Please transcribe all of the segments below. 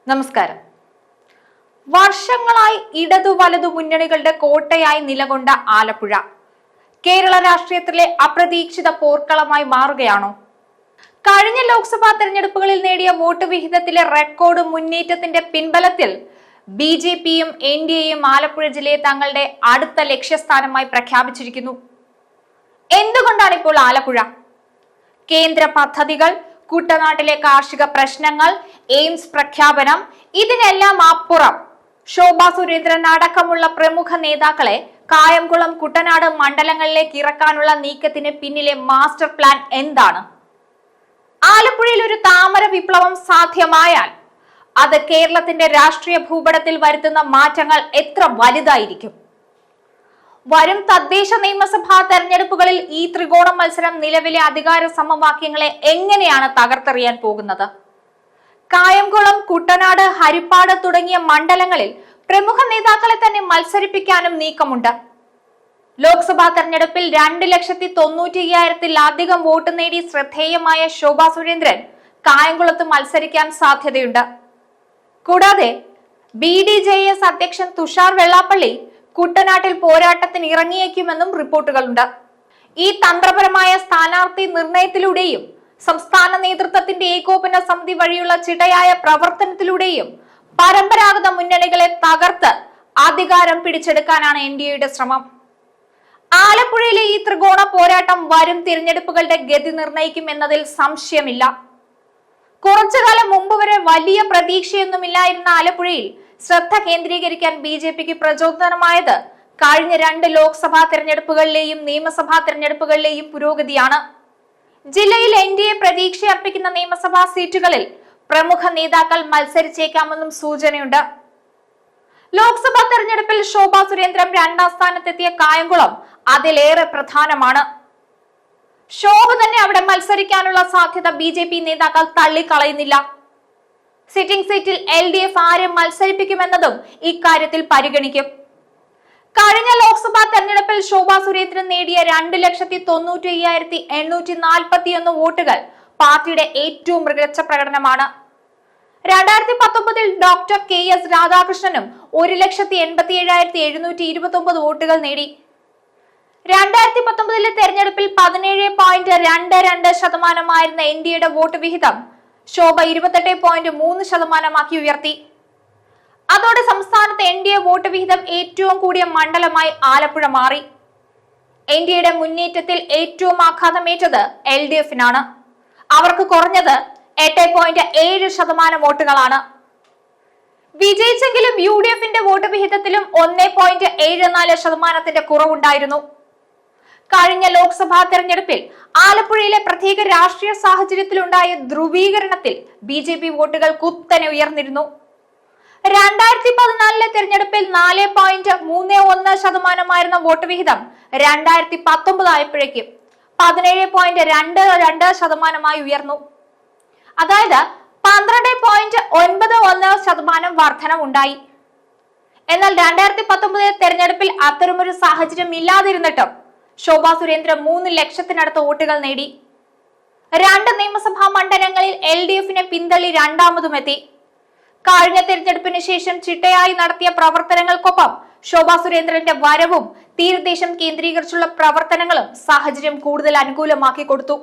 നമസ്കാരം. വർഷങ്ങളായി ഇടതു വലതു മുന്നണികളുടെ കോട്ടയായി നിലകൊണ്ട ആലപ്പുഴ കേരള രാഷ്ട്രീയത്തിലെ അപ്രതീക്ഷിത പോർക്കളമായി മാറുകയാണോ? കഴിഞ്ഞ ലോക്സഭാ തെരഞ്ഞെടുപ്പുകളിൽ നേടിയ വോട്ട് വിഹിതത്തിലെ റെക്കോർഡ് മുന്നേറ്റത്തിന്റെ പിൻബലത്തിൽ BJPയും NDAയും ആലപ്പുഴ ജില്ലയെ തങ്ങളുടെ അടുത്ത ലക്ഷ്യസ്ഥാനമായി പ്രഖ്യാപിച്ചിരിക്കുന്നു. എന്തുകൊണ്ടാണ് ഇപ്പോൾ ആലപ്പുഴ? കേന്ദ്ര പദ്ധതികൾ, കുട്ടനാട്ടിലെ കാർഷിക പ്രശ്നങ്ങൾ, എയിംസ് പ്രഖ്യാപനം, ഇതിനെല്ലാം അപ്പുറം ശോഭാ സുരേന്ദ്രൻ അടക്കമുള്ള പ്രമുഖ നേതാക്കളെ കായംകുളം, കുട്ടനാട് മണ്ഡലങ്ങളിലേക്ക് ഇറക്കാനുള്ള നീക്കത്തിന് പിന്നിലെ മാസ്റ്റർ പ്ലാൻ എന്താണ്? ആലപ്പുഴയിൽ ഒരു താമര വിപ്ലവം സാധ്യമായാൽ അത് കേരളത്തിന്റെ രാഷ്ട്രീയ ഭൂപടത്തിൽ വരുത്തുന്ന മാറ്റങ്ങൾ എത്ര വലുതായിരിക്കും? വരും തദ്ദേശ നിയമസഭാ തെരഞ്ഞെടുപ്പുകളിൽ ഈ ത്രികോണ മത്സരം നിലവിലെ അധികാര സമവാക്യങ്ങളെ എങ്ങനെയാണ് തകർത്തെറിയാൻ പോകുന്നത്? കായംകുളം, കുട്ടനാട്, ഹരിപ്പാട് തുടങ്ങിയ മണ്ഡലങ്ങളിൽ പ്രമുഖ നേതാക്കളെ തന്നെ മത്സരിപ്പിക്കാനും നീക്കമുണ്ട്. ലോക്സഭാ തെരഞ്ഞെടുപ്പിൽ 2,90,000-ത്തിലധികം വോട്ട് നേടി ശ്രദ്ധേയമായ ശോഭാ സുരേന്ദ്രൻ കായംകുളത്ത് മത്സരിക്കാൻ സാധ്യതയുണ്ട്. കൂടാതെ BDJS അധ്യക്ഷൻ തുഷാർ വെള്ളാപ്പള്ളി കുട്ടനാട്ടിൽ പോരാട്ടത്തിന് ഇറങ്ങിയേക്കുമെന്നും റിപ്പോർട്ടുകളുണ്ട്. ഈ തന്ത്രപരമായ സ്ഥാനാർത്ഥി നിർണയത്തിലൂടെയും സംസ്ഥാന നേതൃത്വത്തിന്റെ ഏകോപന സമിതി വഴിയുള്ള ചിട്ടയായ പ്രവർത്തനത്തിലൂടെയും പരമ്പരാഗത മുന്നണികളെ തകർത്ത് അധികാരം പിടിച്ചെടുക്കാനാണ് NDAയുടെ ശ്രമം. ആലപ്പുഴയിലെ ഈ ത്രികോണ പോരാട്ടം വരും തിരഞ്ഞെടുപ്പുകളുടെ ഗതി നിർണയിക്കും എന്നതിൽ സംശയമില്ല. കുറച്ചുകാലം മുമ്പ് വരെ വലിയ പ്രതീക്ഷയൊന്നുമില്ലായിരുന്ന ആലപ്പുഴയിൽ ശ്രദ്ധ കേന്ദ്രീകരിക്കാൻ BJPക്ക് പ്രചോദനമായത് കഴിഞ്ഞ 2 ലോക്സഭാ തെരഞ്ഞെടുപ്പുകളിലെയും നിയമസഭാ തെരഞ്ഞെടുപ്പുകളിലെയും പുരോഗതിയാണ്. ജില്ലയിൽ NDA പ്രതീക്ഷയർപ്പിക്കുന്ന നിയമസഭാ സീറ്റുകളിൽ പ്രമുഖ നേതാക്കൾ മത്സരിച്ചേക്കാമെന്നും സൂചനയുണ്ട്. ലോക്സഭാ തെരഞ്ഞെടുപ്പിൽ ശോഭാ സുരേന്ദ്രൻ 2ാം സ്ഥാനത്തെത്തിയ കായംകുളം അതിലേറെ പ്രധാനമാണ്. ശോഭ തന്നെ അവിടെ മത്സരിക്കാനുള്ള സാധ്യത BJP നേതാക്കൾ തള്ളിക്കളയുന്നില്ല. സിറ്റിംഗ് സീറ്റിൽ LDF ആരെ മത്സരിപ്പിക്കുമെന്നതും ഇക്കാര്യത്തിൽ പരിഗണിക്കും. കഴിഞ്ഞ ലോക്സഭാ തെരഞ്ഞെടുപ്പിൽ ശോഭാ സുരേന്ദ്രൻ നേടിയ 2,95,841 വോട്ടുകൾ പാർട്ടിയുടെ ഏറ്റവും മികച്ച പ്രകടനമാണ്. 2019 ഡോക്ടർ KS രാധാകൃഷ്ണനും 1,87,729 വോട്ടുകൾ നേടി. 2019 തെരഞ്ഞെടുപ്പിൽ 17.22% NDAയുടെ വോട്ട് വിഹിതം ശോഭ 28.3% ഉയർത്തി. അതോടെ സംസ്ഥാനത്ത് NDA വോട്ട് വിഹിതം ഏറ്റവും കൂടിയ മണ്ഡലമായി ആലപ്പുഴ മാറി. NDAയുടെ മുന്നേറ്റത്തിൽ ഏറ്റവും ആഘാതമേറ്റത് LDFനാണ്. അവർക്ക് കുറഞ്ഞത് 8.7% വോട്ടുകളാണ്. വിജയിച്ചെങ്കിലും UDFന്റെ വോട്ട് വിഹിതത്തിലും 1.74% കുറവുണ്ടായിരുന്നു. കഴിഞ്ഞ ലോക്സഭാ തെരഞ്ഞെടുപ്പിൽ ആലപ്പുഴയിലെ പ്രത്യേക രാഷ്ട്രീയ സാഹചര്യത്തിലുണ്ടായ ധ്രുവീകരണത്തിൽ BJP വോട്ടുകൾ കുത്തനെ ഉയർന്നിരുന്നു. 2014 തെരഞ്ഞെടുപ്പിൽ 4.31% വോട്ട് വിഹിതം 2019 ആയപ്പോഴേക്കും 17.22% ഉയർന്നു. അതായത് 12.91% വർധനവുണ്ടായി. എന്നാൽ 2019 തെരഞ്ഞെടുപ്പിൽ അത്തരമൊരു സാഹചര്യം ഇല്ലാതിരുന്നിട്ടും ശോഭാ സുരേന്ദ്രൻ 3 ലക്ഷത്തിനടുത്ത് വോട്ടുകൾ നേടി. 2 നിയമസഭാ മണ്ഡലങ്ങളിൽ LDFനെ പിന്തള്ളി രണ്ടാമതും എത്തി. കഴിഞ്ഞ തെരഞ്ഞെടുപ്പിന് ശേഷം ചിട്ടയായി നടത്തിയ പ്രവർത്തനങ്ങൾക്കൊപ്പം ശോഭാ സുരേന്ദ്രന്റെ വരവും തീരദേശം കേന്ദ്രീകരിച്ചുള്ള പ്രവർത്തനങ്ങളും സാഹചര്യം കൂടുതൽ അനുകൂലമാക്കി കൊടുത്തു.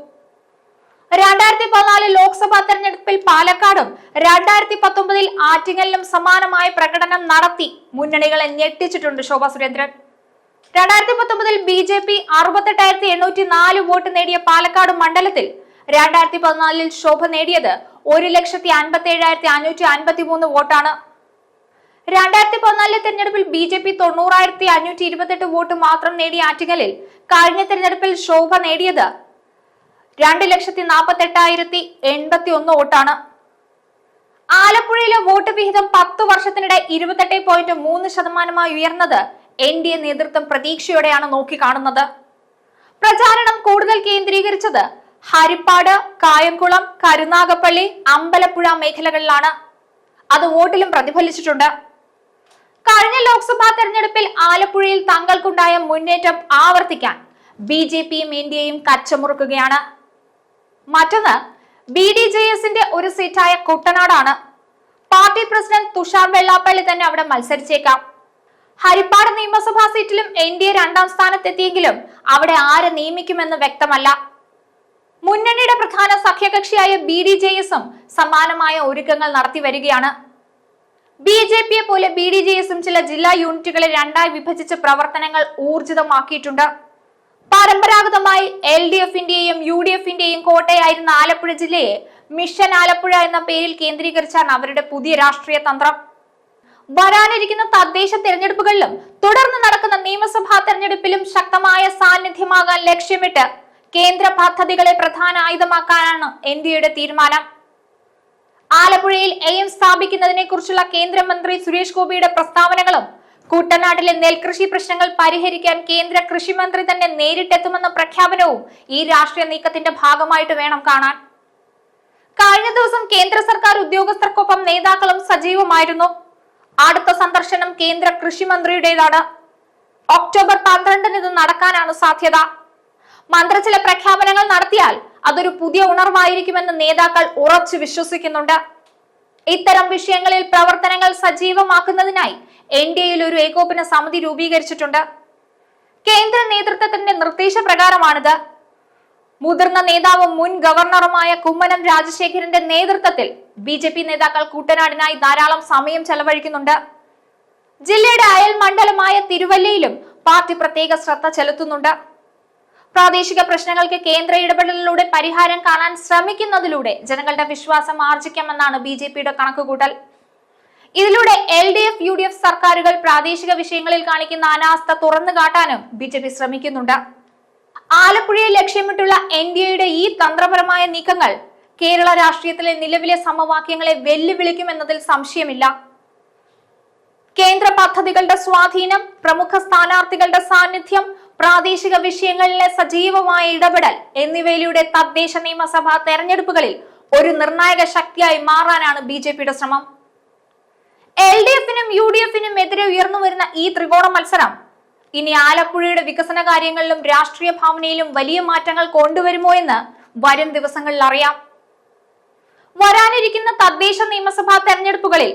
2014 ലോക്സഭാ തെരഞ്ഞെടുപ്പിൽ പാലക്കാടും 2019 ആറ്റിങ്ങലിലും സമാനമായ പ്രകടനം നടത്തി മുന്നണികളെ ഞെട്ടിച്ചിട്ടുണ്ട് ശോഭാ സുരേന്ദ്രൻ. 2019 BJP 68,804 വോട്ട് നേടിയ പാലക്കാട് മണ്ഡലത്തിൽ 2014 ശോഭ നേടിയത് 1,57,553 വോട്ടാണ്. 2014 തെരഞ്ഞെടുപ്പിൽ BJP 90,528 വോട്ട് മാത്രം നേടിയ ആറ്റിങ്ങലിൽ കഴിഞ്ഞ തെരഞ്ഞെടുപ്പിൽ ശോഭ നേടിയത് 2,48,081 വോട്ടാണ്. ആലപ്പുഴയിലെ വോട്ട് വിഹിതം 10 വർഷത്തിനിടെ 28.3% ഉയർന്നത് NDA നേതൃത്വം പ്രതീക്ഷയോടെയാണ് നോക്കിക്കാണുന്നത്. പ്രചാരണം കൂടുതൽ കേന്ദ്രീകരിച്ചത് ഹരിപ്പാട്, കായംകുളം, കരുനാഗപ്പള്ളി, അമ്പലപ്പുഴ മേഖലകളിലാണ്. അത് വോട്ടിലും പ്രതിഫലിച്ചിട്ടുണ്ട്. കഴിഞ്ഞ ലോക്സഭാ തെരഞ്ഞെടുപ്പിൽ ആലപ്പുഴയിൽ തങ്ങൾക്കുണ്ടായ മുന്നേറ്റം ആവർത്തിക്കാൻ BJPയും NDAയും കച്ചമുറുക്കുകയാണ്. മറ്റൊന്ന് BDJSന്റെ ഒരു സീറ്റായ കുട്ടനാടാണ്. Party party president Thushar Vellappally തന്നെ അവിടെ മത്സരിച്ചേക്കാം. ഹരിപ്പാട് നിയമസഭാ സീറ്റിലും NDA 2ാം സ്ഥാനത്തെത്തിയെങ്കിലും അവിടെ ആരെ നിയമിക്കുമെന്ന് വ്യക്തമല്ല. മുന്നണിയുടെ പ്രധാന സഖ്യകക്ഷിയായ BDJS-ഉം സമാനമായ ഒരുക്കങ്ങൾ നടത്തി വരികയാണ്. BJP-യെ പോലെ BDJS-ഉം ചില ജില്ലാ യൂണിറ്റുകളെ 2ആയി വിഭജിച്ച് പ്രവർത്തനങ്ങൾ ഊർജിതമാക്കിയിട്ടുണ്ട്. പരമ്പരാഗതമായി LDF-ന്റെയും UDF-ന്റെയും കോട്ടയായിരുന്ന ആലപ്പുഴ ജില്ലയെ മിഷൻ ആലപ്പുഴ എന്ന പേരിൽ കേന്ദ്രീകരിച്ചാണ് അവരുടെ പുതിയ രാഷ്ട്രീയ തന്ത്രം. വരാനിരിക്കുന്ന തദ്ദേശ തെരഞ്ഞെടുപ്പുകളിലും തുടർന്ന് നടക്കുന്ന നിയമസഭാ തെരഞ്ഞെടുപ്പിലും ശക്തമായ സാന്നിധ്യമാകാൻ ലക്ഷ്യമിട്ട് കേന്ദ്ര പദ്ധതികളെ പ്രധാന ആയുധമാക്കാനാണ് NDAയുടെ തീരുമാനം. ആലപ്പുഴയിൽ AIM സ്ഥാപിക്കുന്നതിനെ കുറിച്ചുള്ള കേന്ദ്രമന്ത്രി സുരേഷ് ഗോപിയുടെ പ്രസ്താവനകളും കുട്ടനാട്ടിലെ നെൽകൃഷി പ്രശ്നങ്ങൾ പരിഹരിക്കാൻ കേന്ദ്ര കൃഷിമന്ത്രി തന്നെ നേരിട്ടെത്തുമെന്ന പ്രഖ്യാപനവും ഈ രാഷ്ട്രീയ നീക്കത്തിന്റെ ഭാഗമായിട്ട് വേണം കാണാൻ. കഴിഞ്ഞ ദിവസം കേന്ദ്ര സർക്കാർ ഉദ്യോഗസ്ഥർക്കൊപ്പം നേതാക്കളും സജീവമായിരുന്നു. അടുത്ത സന്ദർശനം കേന്ദ്ര കൃഷിമന്ത്രിയുടേതാണ്. ഒക്ടോബർ 12-ന് ഇത് നടക്കാനാണ് സാധ്യത. മന്ത്രി ചില പ്രഖ്യാപനങ്ങൾ നടത്തിയാൽ അതൊരു പുതിയ ഉണർവായിരിക്കുമെന്ന് നേതാക്കൾ ഉറച്ചു വിശ്വസിക്കുന്നുണ്ട്. ഇത്തരം വിഷയങ്ങളിൽ പ്രവർത്തനങ്ങൾ സജീവമാക്കുന്നതിനായി NDAയിൽ ഒരു ഏകോപന സമിതി രൂപീകരിച്ചിട്ടുണ്ട്. കേന്ദ്ര നേതൃത്വത്തിന്റെ നിർദ്ദേശപ്രകാരമാണിത്. മുതിർന്ന നേതാവും മുൻ ഗവർണറുമായ കുമ്മനം രാജശേഖരന്റെ നേതൃത്വത്തിൽ BJP നേതാക്കൾ കുട്ടനാടിനായി ധാരാളം സമയം ചെലവഴിക്കുന്നുണ്ട്. ജില്ലയുടെ അയൽ മണ്ഡലമായ തിരുവല്ലയിലും പാർട്ടി പ്രത്യേക ശ്രദ്ധ ചെലുത്തുന്നുണ്ട്. പ്രാദേശിക പ്രശ്നങ്ങൾക്ക് കേന്ദ്ര ഇടപെടലിലൂടെ പരിഹാരം കാണാൻ ശ്രമിക്കുന്നതിലൂടെ ജനങ്ങളുടെ വിശ്വാസം ആർജിക്കാമെന്നാണ് BJPയുടെ കണക്കുകൂട്ടൽ. ഇതിലൂടെ LDF, UDF സർക്കാരുകൾ പ്രാദേശിക വിഷയങ്ങളിൽ കാണിക്കുന്ന അനാസ്ഥ തുറന്നു കാട്ടാനും BJP ശ്രമിക്കുന്നുണ്ട്. ആലപ്പുഴയെ ലക്ഷ്യമിട്ടുള്ള NDAയുടെ ഈ തന്ത്രപരമായ നീക്കങ്ങൾ കേരള രാഷ്ട്രീയത്തിലെ നിലവിലെ സമവാക്യങ്ങളെ വെല്ലുവിളിക്കുമെന്നതിൽ സംശയമില്ല. കേന്ദ്ര പദ്ധതികളുടെ സ്വാധീനം, പ്രമുഖ സ്ഥാനാർത്ഥികളുടെ സാന്നിധ്യം, പ്രാദേശിക വിഷയങ്ങളിലെ സജീവമായ ഇടപെടൽ എന്നിവയിലൂടെ തദ്ദേശ നിയമസഭാ തെരഞ്ഞെടുപ്പുകളിൽ ഒരു നിർണായക ശക്തിയായി മാറാനാണ് BJPയുടെ ശ്രമം. LDF-നും UDF-നും എതിരെ ഉയർന്നു വരുന്ന ഈ ത്രികോണ മത്സരം ഇനി ആലപ്പുഴയുടെ വികസന കാര്യങ്ങളിലും രാഷ്ട്രീയ ഭാവനയിലും വലിയ മാറ്റങ്ങൾ കൊണ്ടുവരുമോ എന്ന് വരും ദിവസങ്ങളിൽ അറിയാം. വരാനിരിക്കുന്ന തദ്ദേശ നിയമസഭാ തെരഞ്ഞെടുപ്പുകളിൽ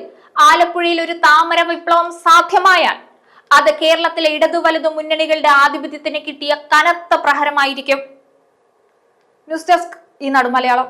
ആലപ്പുഴയിൽ ഒരു താമര വിപ്ലവം സാധ്യമായാൽ അത് കേരളത്തിലെ ഇടതു വലതു മുന്നണികളുടെ ആധിപത്യത്തിന് കിട്ടിയ കനത്ത പ്രഹരമായിരിക്കും. ന്യൂസ് ഡെസ്ക് ഈനാട് മലയാളം.